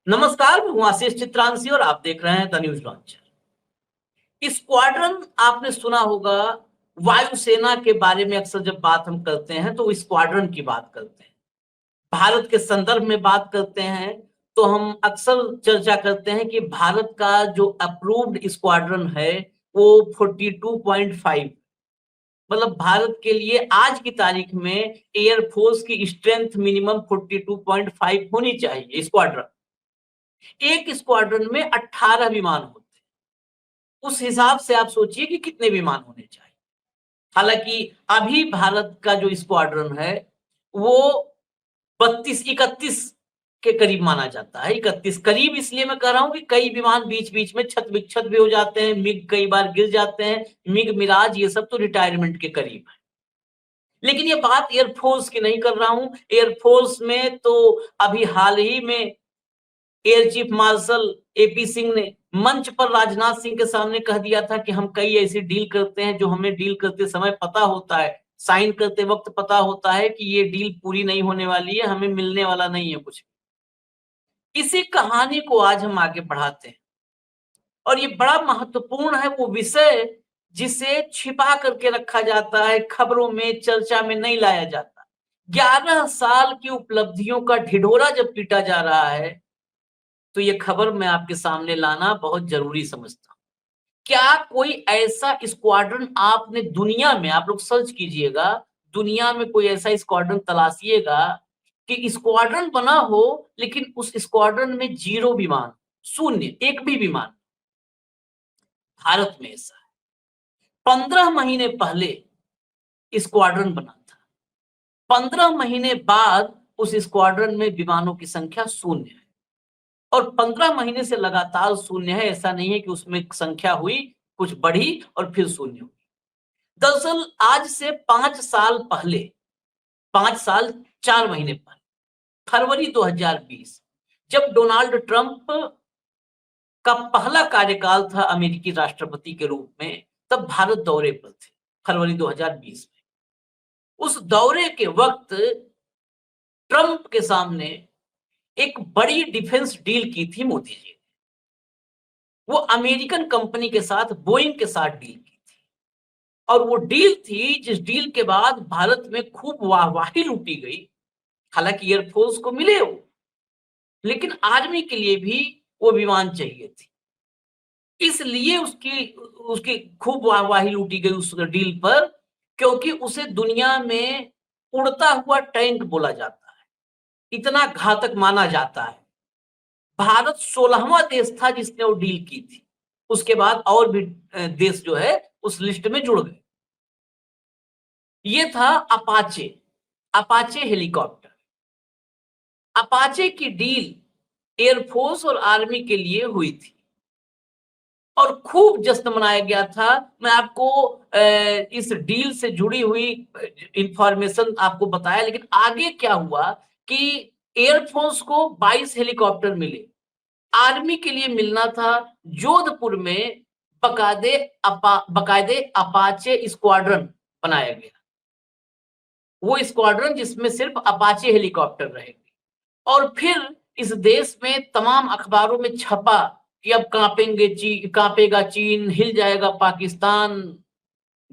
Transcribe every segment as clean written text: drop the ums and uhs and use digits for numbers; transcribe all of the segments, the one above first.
नमस्कार, मैं हूं आशीष चित्रांशी और आप देख रहे हैं द न्यूज लॉन्चर। स्क्वाड्रन आपने सुना होगा। वायुसेना के बारे में अक्सर जब बात हम करते हैं तो स्क्वाड्रन की बात करते हैं। भारत के संदर्भ में बात करते हैं तो हम अक्सर चर्चा करते हैं कि भारत का जो अप्रूव्ड स्क्वाड्रन है वो 42.5, मतलब भारत के लिए आज की तारीख में एयरफोर्स की स्ट्रेंथ मिनिमम 42.5 होनी चाहिए स्क्वाड्रन। एक स्क्वाड्रन में 18 विमान होते हैं। उस हिसाब से आप सोचिए कि कितने विमान होने चाहिए। हालांकि अभी भारत का जो स्क्वाड्रन है वो 32-31 के करीब माना जाता है। 31 करीब इसलिए मैं कह रहा हूं कि कई विमान बीच बीच में छत विक्षत भी हो जाते हैं, मिग कई बार गिर जाते हैं। मिग मिराज ये सब तो रिटायरमेंट के करीब है। लेकिन ये बात एयरफोर्स की नहीं कर रहा हूं। एयरफोर्स में तो अभी हाल ही में air chief marshal AP Singh ने मंच पर राजनाथ सिंह के सामने कह दिया था कि हम कई ऐसी डील करते हैं जो हमें डील करते समय पता होता है, साइन करते वक्त पता होता है कि ये डील पूरी नहीं होने वाली है, हमें मिलने वाला नहीं है कुछ। इसी कहानी को आज हम आगे बढ़ाते हैं और ये बड़ा महत्वपूर्ण है वो विषय जिसे छिपा करके रखा जाता है, खबरों में चर्चा में नहीं लाया जाता। 11 साल की उपलब्धियों का ढिढोरा जब पीटा जा रहा है तो ये खबर मैं आपके सामने लाना बहुत जरूरी समझता हूं। क्या कोई ऐसा स्क्वाड्रन आपने दुनिया में, आप लोग सर्च कीजिएगा, दुनिया में कोई ऐसा स्क्वाड्रन तलाशिएगा कि स्क्वाड्रन बना हो लेकिन उस स्क्वाड्रन में 0 विमान, शून्य, एक भी विमान। भारत में ऐसा है। 15 महीने पहले स्क्वाड्रन बना था, 15 महीने बाद उस स्क्वाड्रन में विमानों की संख्या शून्य है और 15 महीने से लगातार शून्य है। ऐसा नहीं है कि उसमें संख्या हुई, कुछ बढ़ी और फिर शून्य हुई। दरअसल आज से 5 साल पहले, 5 साल 4 महीने पहले, फरवरी 2020, जब डोनाल्ड ट्रंप का पहला कार्यकाल था अमेरिकी राष्ट्रपति के रूप में, तब भारत दौरे पर थे फरवरी 2020 में। उस दौरे के वक्त ट्रंप के सामने एक बड़ी डिफेंस डील की थी मोदी जी। वो अमेरिकन कंपनी के साथ, बोइंग के साथ डील की थी और वो डील थी जिस डील के बाद भारत में खूब वाहवाही लूटी गई। हालांकि एयरफोर्स को मिले वो, लेकिन आर्मी के लिए भी वो विमान चाहिए थी, इसलिए उसकी उसकी खूब वाहवाही लूटी गई उस डील पर, क्योंकि उसे दुनिया में उड़ता हुआ टैंक बोला जाता है, इतना घातक माना जाता है। भारत 16वां देश था जिसने वो डील की थी। उसके बाद और भी देश जो है उस लिस्ट में जुड़ गए। ये था अपाचे, अपाचे हेलीकॉप्टर। अपाचे की डील एयरफोर्स और आर्मी के लिए हुई थी और खूब जश्न मनाया गया था। मैं आपको इस डील से जुड़ी हुई इंफॉर्मेशन आपको बताया, लेकिन आगे क्या हुआ कि एयरफोर्स को 22 हेलीकॉप्टर मिले, आर्मी के लिए मिलना था जोधपुर में बकायदे अपाचे स्क्वाड्रन बनाया गया। वो स्क्वाड्रन जिसमें सिर्फ अपाचे हेलीकॉप्टर रहेंगे और फिर इस देश में तमाम अखबारों में छपा कि अब कांपेगा चीन, हिल जाएगा पाकिस्तान,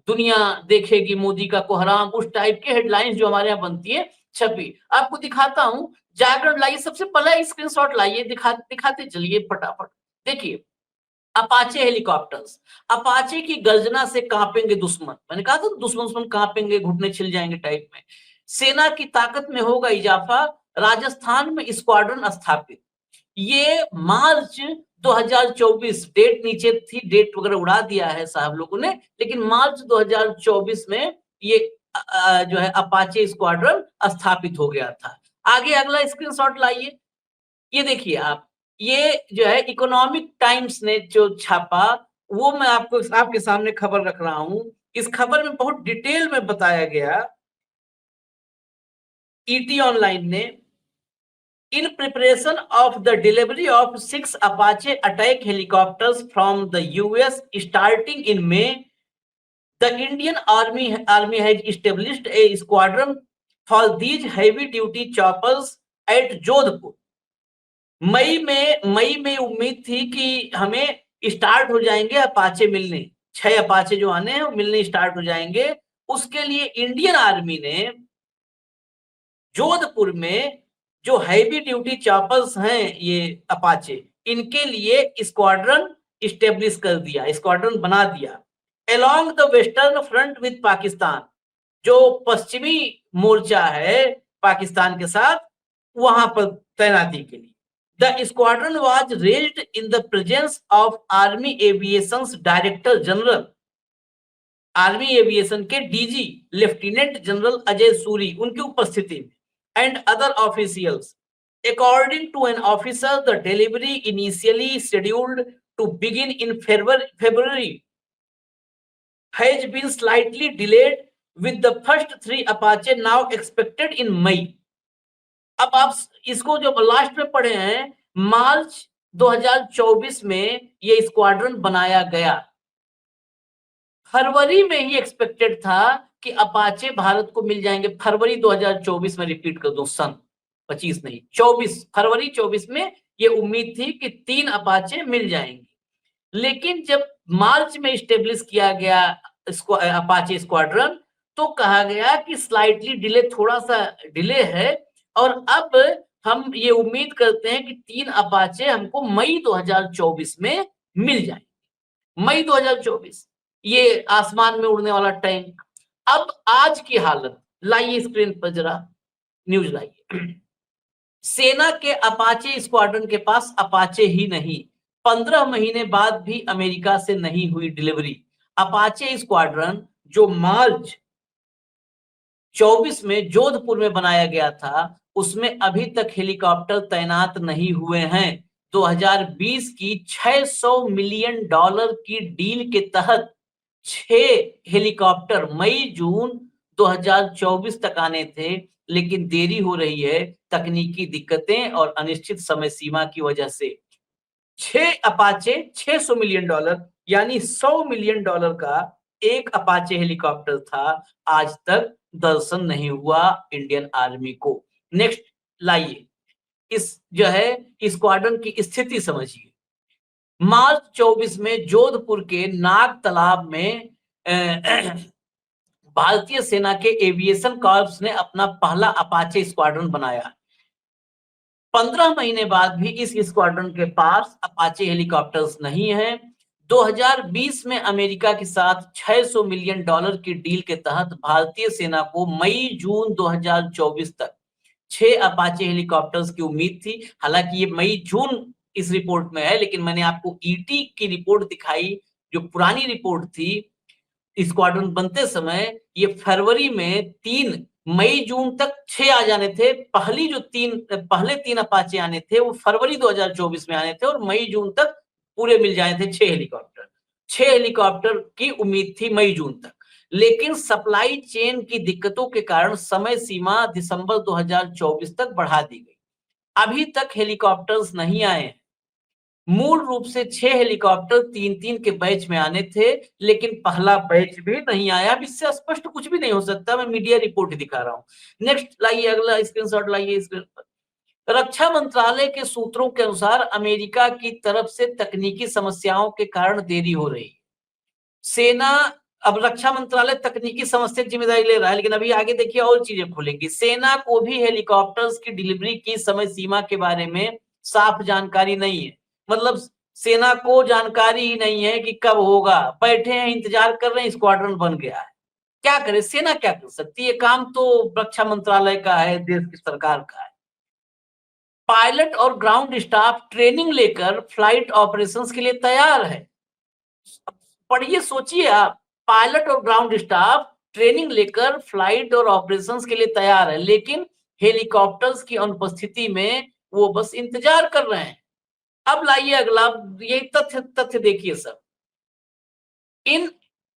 दुनिया देखेगी मोदी का कोहराम, उस टाइप के हेडलाइंस जो हमारे यहाँ बनती है छपी। आपको दिखाता हूं, जागरण लाइए, सबसे पहले स्क्रीनशॉट लाइए, दिखाते चलिए फटाफट। देखिए, अपाचे हेलीकॉप्टर्स, अपाचे की गर्जना से कांपेंगे दुश्मन। मैंने कहा था दुश्मन दुश्मन कांपेंगे, घुटने छिल जाएंगे टाइप में। सेना की ताकत में होगा इजाफा, राजस्थान में स्क्वाड्रन स्थापित। ये मार्च 2024, डेट नीचे थी, डेट वगैरह उड़ा दिया है साहब लोगों ने, लेकिन मार्च 2024 में ये जो है अपाचे स्क्वाड्रन स्थापित हो गया था। आगे अगला स्क्रीनशॉट लाइए, ये देखिए आप, ये जो है इकोनॉमिक टाइम्स ने जो छापा वो मैं आपको आपके सामने खबर रख रहा हूं। इस खबर में बहुत डिटेल में बताया गया, ईटी ऑनलाइन ने, in preparation of the delivery of 6 Apache attack helicopters from the US starting in May, the Indian Army has established a squadron for these heavy duty choppers at Jodhpur. मई में उम्मीद थी कि हमें start हो जाएंगे Apache मिलने, 6 Apache जो आने हैं वो मिलने स्टार्ट हो जाएंगे। उसके लिए इंडियन आर्मी ने जोधपुर में जो हैवी ड्यूटी चॉपर्स हैं ये अपाचे, इनके लिए स्क्वाड्रन स्टेब्लिश कर दिया, स्क्वाड्रन बना दिया along the western front with Pakistan. जो पश्चिमी मोर्चा है पाकिस्तान के साथ, वहां पर तैनाती के लिए। The squadron was raised in the presence of army aviation director general, army aviation के DG lieutenant general Ajay Suri, उनकी उपस्थिति में, and other officials. According to an officer, the delivery initially scheduled to begin in February has been slightly delayed, with the first 3 Apache now expected in May. अब आप इसको जो last में पढ़े हैं, मार्च 2024 में ये स्क्वाड्रन बनाया गया। फरवरी में ही एक्सपेक्टेड था कि अपाचे भारत को मिल जाएंगे। फरवरी 2024 में, रिपीट कर दो, सन 25 नहीं 24, फरवरी 24 में ये उम्मीद थी कि 3 अपाचे मिल जाएंगे। लेकिन जब मार्च में स्टेब्लिश किया गया अपाचे स्क्वाड्रन, तो कहा गया कि स्लाइटली डिले, थोड़ा सा डिले है, और अब हम ये उम्मीद करते हैं कि 3 अपाचे हमको मई 2024 में मिल जाएंगे। मई 2024, ये आसमान में उड़ने वाला टैंक। अब आज की हालत लाइए स्क्रीन पर, जरा न्यूज लाइए। सेना के अपाचे स्क्वाड्रन के पास अपाचे ही नहीं, 15 महीने बाद भी अमेरिका से नहीं हुई डिलीवरी। अपाचे स्क्वाड्रन जो मार्च 24 में जोधपुर में बनाया गया था, उसमें अभी तक हेलीकॉप्टर तैनात नहीं हुए हैं। 2020 की $600 मिलियन की डील के तहत 6 हेलीकॉप्टर मई जून 2024 तक आने थे, लेकिन देरी हो रही है तकनीकी दिक्कतें और अनिश्चित समय सीमा की वजह से। 6 अपाचे, $600 मिलियन यानी $100 मिलियन का एक अपाचे हेलीकॉप्टर था, आज तक दर्शन नहीं हुआ इंडियन आर्मी को। नेक्स्ट लाइए, इस जो है स्क्वाड्रन की स्थिति समझिए। मार्च 24 में जोधपुर के नाग तालाब में भारतीय सेना के एविएशन कॉर्प्स ने अपना पहला अपाचे स्क्वाड्रन बनाया। 15 महीने बाद भी इस स्क्वाड्रन के पास अपाचे हेलीकॉप्टर्स नहीं है। 2020 में अमेरिका के साथ $600 मिलियन की डील के तहत भारतीय सेना को मई जून 2024 तक 6 अपाचे हेलीकॉप्टर्स की उम्मीद थी। हालांकि ये मई जून इस रिपोर्ट में है, लेकिन मैंने आपको ईटी की रिपोर्ट दिखाई, जो पुरानी रिपोर्ट थी स्क्वाड्रन बनते समय। ये फरवरी में 3, मई जून तक 6 आ जाने थे। पहले 3 अपाचे आने थे, वो फरवरी 2024 में आने थे, और मई जून तक पूरे मिल जाने थे 6 हेलीकॉप्टर। 6 हेलीकॉप्टर की उम्मीद थी मई जून तक, लेकिन सप्लाई चेन की दिक्कतों के कारण समय सीमा दिसंबर 2024 तक बढ़ा दी गई। अभी तक हेलीकॉप्टर्स नहीं आए हैं। मूल रूप से 6 हेलीकॉप्टर 3-3 के बैच में आने थे, लेकिन पहला बैच भी नहीं आया। अब इससे स्पष्ट कुछ भी नहीं हो सकता, मैं मीडिया रिपोर्ट दिखा रहा हूं। नेक्स्ट लाइए, अगला स्क्रीनशॉट लाइए स्क्रीन पर। रक्षा मंत्रालय के सूत्रों के अनुसार अमेरिका की तरफ से तकनीकी समस्याओं के कारण देरी हो रही है। सेना, अब रक्षा मंत्रालय तकनीकी समस्या की जिम्मेदारी ले रहा है, लेकिन अभी आगे देखिए और चीजें खुलेंगी। सेना को भी हेलीकॉप्टर्स की डिलीवरी की समय सीमा के बारे में साफ जानकारी नहीं है। मतलब सेना को जानकारी ही नहीं है कि कब होगा, बैठे हैं इंतजार कर रहे हैं, स्क्वाड्रन बन गया है। क्या करे सेना, क्या कर सकती है? काम तो रक्षा मंत्रालय का है, देश की सरकार का है। पायलट और ग्राउंड स्टाफ ट्रेनिंग लेकर फ्लाइट ऑपरेशंस के लिए तैयार है। पढ़िए, सोचिए आप, पायलट और ग्राउंड स्टाफ ट्रेनिंग लेकर फ्लाइट और ऑपरेशंस के लिए तैयार है, लेकिन हेलीकॉप्टर्स की अनुपस्थिति में वो बस इंतजार कर रहे हैं। अब लाइए अगला, ये तथ्य देखिए सब। इन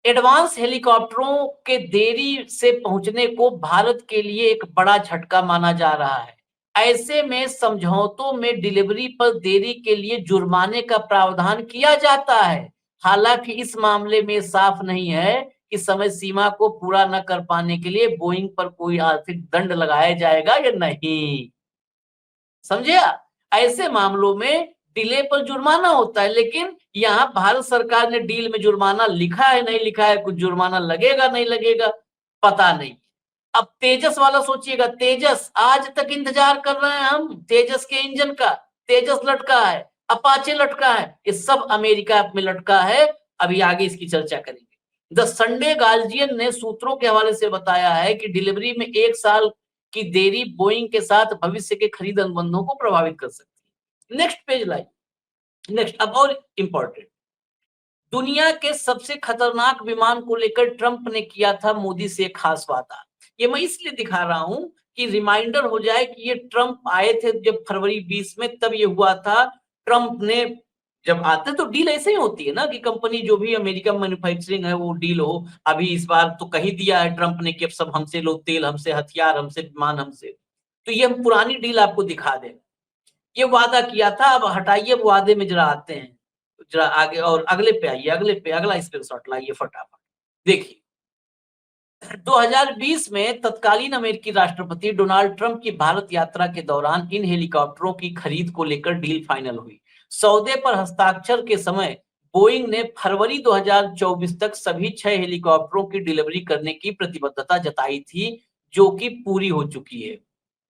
एडवांस हेलीकॉप्टरों के देरी से पहुंचने को भारत के लिए एक बड़ा झटका माना जा रहा है। ऐसे में समझौतों में डिलीवरी पर देरी के लिए जुर्माने का प्रावधान किया जाता है। हालांकि इस मामले में साफ नहीं है कि समय सीमा को पूरा न कर पाने के लिए बोइंग पर कोई आर्थिक दंड लगाया जाएगा या नहीं। समझे? ऐसे मामलों में डिले पर जुर्माना होता है, लेकिन यहाँ भारत सरकार ने डील में जुर्माना लिखा है नहीं लिखा है, कुछ जुर्माना लगेगा नहीं लगेगा पता नहीं। अब तेजस वाला सोचिएगा, तेजस आज तक इंतजार कर रहे हैं हम तेजस के इंजन का। तेजस लटका है, अपाचे लटका है, ये सब अमेरिका में लटका है। अभी आगे इसकी चर्चा करेंगे। द संडे गार्जियन ने सूत्रों के हवाले से बताया है कि डिलीवरी में 1 साल की देरी बोइंग के साथ भविष्य के खरीद अनुबंधों को प्रभावित कर सकती है। नेक्स्ट पेज लाइए। नेक्स्ट अब और इंपॉर्टेंट, दुनिया के सबसे खतरनाक विमान को लेकर ट्रंप ने किया था मोदी से एक खास वादा। ये मैं इसलिए दिखा रहा हूं कि रिमाइंडर हो जाए कि ये ट्रंप आए थे जब फरवरी 20 में, तब ये हुआ था। ट्रंप ने जब आते तो डील ऐसे ही होती है ना कि कंपनी जो भी अमेरिका मैन्युफैक्चरिंग है वो डील हो। अभी इस बार तो कही दिया है ट्रंप ने कि अब सब हमसे लो तेल, हमसे हथियार, हमसे विमान, हमसे। तो ये हम पुरानी डील आपको दिखा दें। ये वादा किया था, अब हटाइए वो वादे में जरा आते हैं, जरा आगे और अगले पे आइए, अगले पे अगला स्क्रीनशॉट लाइए फटाफट। देखिए 2020 में तत्कालीन अमेरिकी राष्ट्रपति डोनाल्ड ट्रंप की भारत यात्रा के दौरान इन हेलीकॉप्टरों की खरीद को लेकर डील फाइनल हुई। सौदे पर हस्ताक्षर के समय बोइंग ने फरवरी 2024 तक सभी 6 हेलीकॉप्टरों की डिलीवरी करने की प्रतिबद्धता जताई थी, जो कि पूरी हो चुकी है।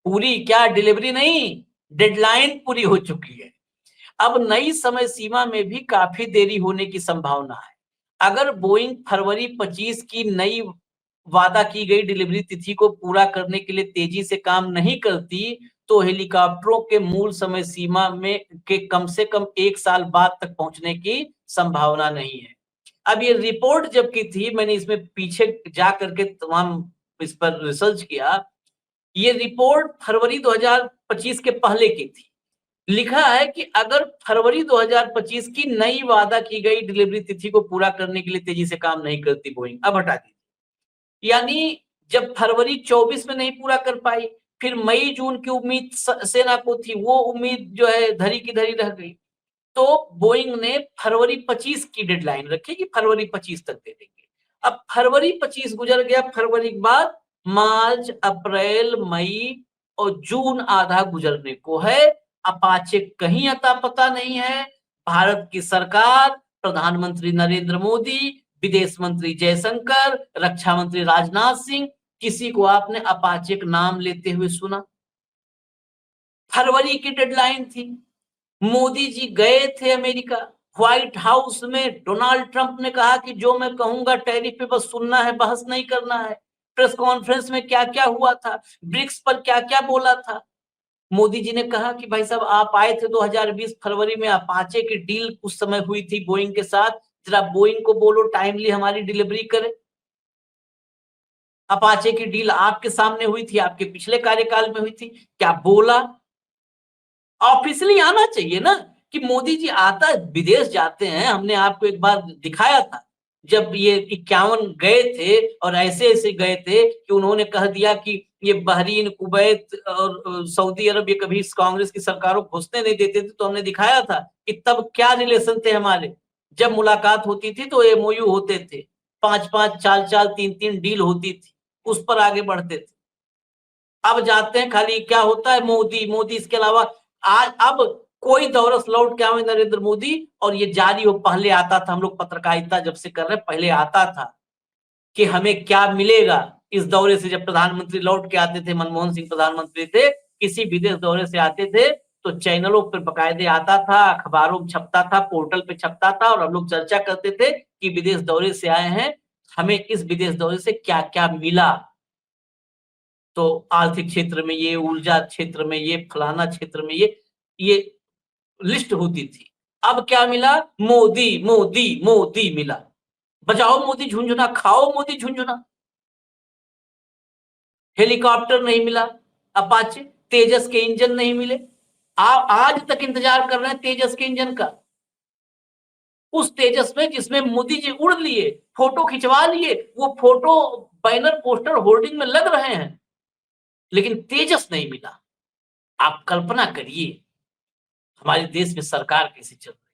पूरी क्या, डिलीवरी नहीं, डेडलाइन पूरी हो चुकी है। अब नई समय सीमा में भी काफी देरी होने की संभावना है। अगर बोइंग फरवरी 25 की नई वादा की गई डिलीवरी तिथि को पूरा करने के लिए तेजी से काम नहीं करती, तो हेलीकॉप्टरों के मूल समय सीमा में के कम से कम 1 साल बाद तक पहुंचने की संभावना नहीं है। अब ये रिपोर्ट जब की थी, मैंने इसमें पीछे जा करके तमाम इस पर रिसर्च किया। ये रिपोर्ट फरवरी 2025 के पहले की थी। लिखा है कि अगर फरवरी 2025 की नई वादा की गई डिलीवरी तिथि को पूरा करने के लिए तेजी से काम नहीं करती बोइंग, अब हटा दी। यानी जब फरवरी 24 में नहीं पूरा कर पाई, फिर मई जून की उम्मीद सेना को थी, वो उम्मीद जो है धरी की धरी रह गई। तो बोइंग ने फरवरी 25 की डेडलाइन रखी कि फरवरी 25 तक दे देंगे। अब फरवरी 25 गुजर गया, फरवरी के बाद मार्च, अप्रैल, मई और जून आधा गुजरने को है। अपाचे कहीं अता पता नहीं है। भारत की सरकार, प्रधानमंत्री नरेंद्र मोदी, विदेश मंत्री जयशंकर, रक्षा मंत्री राजनाथ सिंह, किसी को आपने अपाचे का नाम लेते हुए सुना? फरवरी की डेडलाइन थी। मोदी जी गए थे अमेरिका, व्हाइट हाउस में डोनाल्ड ट्रंप ने कहा कि जो मैं कहूंगा टैरिफ पे बस सुनना है, बहस नहीं करना है। प्रेस कॉन्फ्रेंस में क्या क्या हुआ था, ब्रिक्स पर क्या क्या बोला था। मोदी जी ने कहा कि भाई साहब आप आए थे 2020 फरवरी में, अपाचे की डील उस समय हुई थी बोइंग के साथ, जरा बोइंग को बोलो टाइमली हमारी डिलीवरी करे। अपाचे की डील आपके सामने हुई थी, आपके पिछले कार्यकाल में हुई थी, क्या बोला? ऑफिशियली आना चाहिए ना कि मोदी जी आता, विदेश जाते हैं, हमने आपको एक बार दिखाया था जब ये 51 गए थे और ऐसे ऐसे गए थे कि उन्होंने कह दिया कि ये बहरीन, कुवैत और सऊदी अरब ये कभी इस कांग्रेस की सरकारों को घुसने नहीं देते थे। तो हमने दिखाया था कि तब क्या रिलेशन थे हमारे। जब मुलाकात होती थी तो एमओयू होते थे, 5-5, 4-4, 3-3 डील होती थी, उस पर आगे बढ़ते थे। अब जाते हैं खाली क्या होता है, मोदी मोदी, इसके अलावा आज अब कोई दौरस लौट के आवे नरेंद्र मोदी और ये जारी हो। पहले आता था, हम लोग पत्रकारिता जब से कर रहे हैं, पहले आता था कि हमें क्या मिलेगा इस दौरे से। जब प्रधानमंत्री लौट के आते थे, मनमोहन सिंह प्रधानमंत्री थे, किसी विदेश दौरे से आते थे तो चैनलों पर बकायदे आता था, अखबारों में छपता था, पोर्टल पे छपता था और हम लोग चर्चा करते थे कि विदेश दौरे से आए हैं, हमें इस विदेश दौरे से क्या क्या मिला। तो आर्थिक क्षेत्र में ये, ऊर्जा क्षेत्र में ये, फलाना क्षेत्र में ये लिस्ट होती थी। अब क्या मिला? मोदी मोदी मोदी मिला। बजाओ मोदी झुंझुना, खाओ मोदी झुंझुना। हेलीकॉप्टर नहीं मिला, अपाचे, तेजस के इंजन नहीं मिले। आप आज तक इंतजार कर रहे हैं तेजस के इंजन का। उस तेजस में जिसमें मोदी जी उड़ लिए, फोटो खिंचवा लिए, वो फोटो बैनर, पोस्टर, होर्डिंग में लग रहे हैं, लेकिन तेजस नहीं मिला। आप कल्पना करिए हमारे देश में सरकार कैसे चल रही।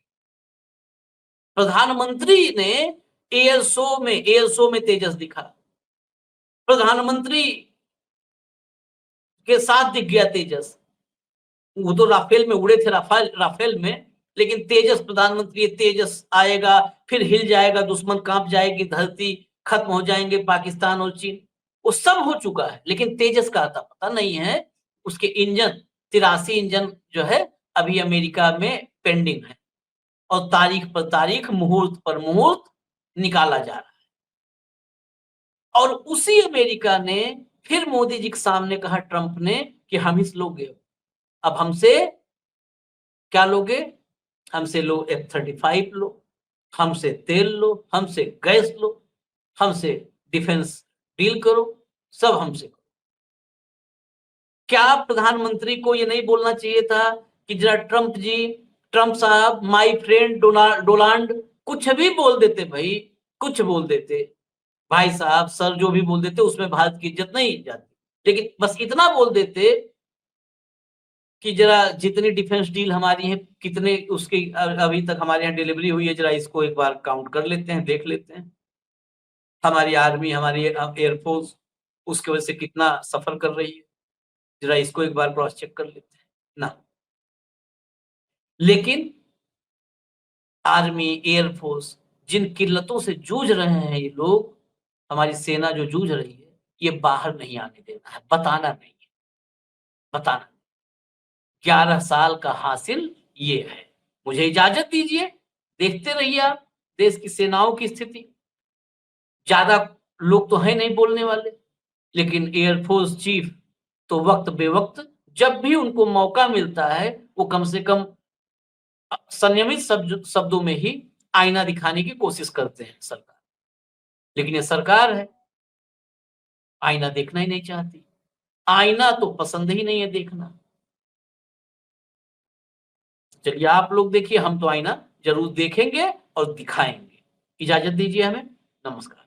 प्रधानमंत्री ने एयर शो में तेजस दिखा, प्रधानमंत्री के साथ दिख गया तेजस। वो तो राफेल में उड़े थे, राफेल में, लेकिन तेजस प्रधानमंत्री, तेजस आएगा, फिर हिल जाएगा, दुश्मन कांप जाएगी धरती, खत्म हो जाएंगे पाकिस्तान और चीन। वो सब हो चुका है, लेकिन तेजस का आता पता नहीं है। उसके इंजन, 83 इंजन जो है अभी अमेरिका में पेंडिंग है, और तारीख पर तारीख, मुहूर्त पर मुहूर्त निकाला जा रहा है। और उसी अमेरिका ने फिर मोदी जी के सामने कहा, ट्रंप ने, कि हम इस लोगे, अब हमसे क्या लोगे? हमसे लो F-35 लो, हमसे तेल लो, हमसे गैस लो, हमसे डिफेंस डील करो, सब हमसे करो। क्या प्रधानमंत्री को ये नहीं बोलना चाहिए था कि जरा ट्रंप जी, ट्रंप साहब, माय फ्रेंड डोनाल्ड, कुछ भी बोल देते भाई, कुछ बोल देते, भाई साहब, सर, जो भी बोल देते, उसमें भारत की इज्जत नहीं जाती, लेकिन बस इतना बोल देते कि जरा जितनी डिफेंस डील हमारी है, कितने उसकी अभी तक हमारे यहाँ डिलीवरी हुई है, जरा इसको एक बार काउंट कर लेते हैं, देख लेते हैं। हमारी आर्मी, हमारी एयरफोर्स उसकी वजह से कितना सफर कर रही है, जरा इसको एक बार क्रॉस चेक कर लेते हैं ना। लेकिन आर्मी, एयरफोर्स, जिन किल्लतों से जूझ रहे हैं ये लोग, हमारी सेना जो जूझ रही है, ये बाहर नहीं आने देना है, बताना नहीं है, बताना। 11 साल का हासिल ये है। मुझे इजाजत दीजिए, देखते रहिए आप देश की सेनाओं की स्थिति। ज्यादा लोग तो है नहीं बोलने वाले, लेकिन एयरफोर्स चीफ तो वक्त बेवक्त जब भी उनको मौका मिलता है, वो कम से कम संयमित शब्दों में ही आईना दिखाने की कोशिश करते हैं सरकार। लेकिन ये सरकार है, आईना देखना ही नहीं चाहती, आईना तो पसंद ही नहीं है देखना। चलिए आप लोग देखिए, हम तो आईना जरूर देखेंगे और दिखाएंगे। इजाजत दीजिए हमें। नमस्कार।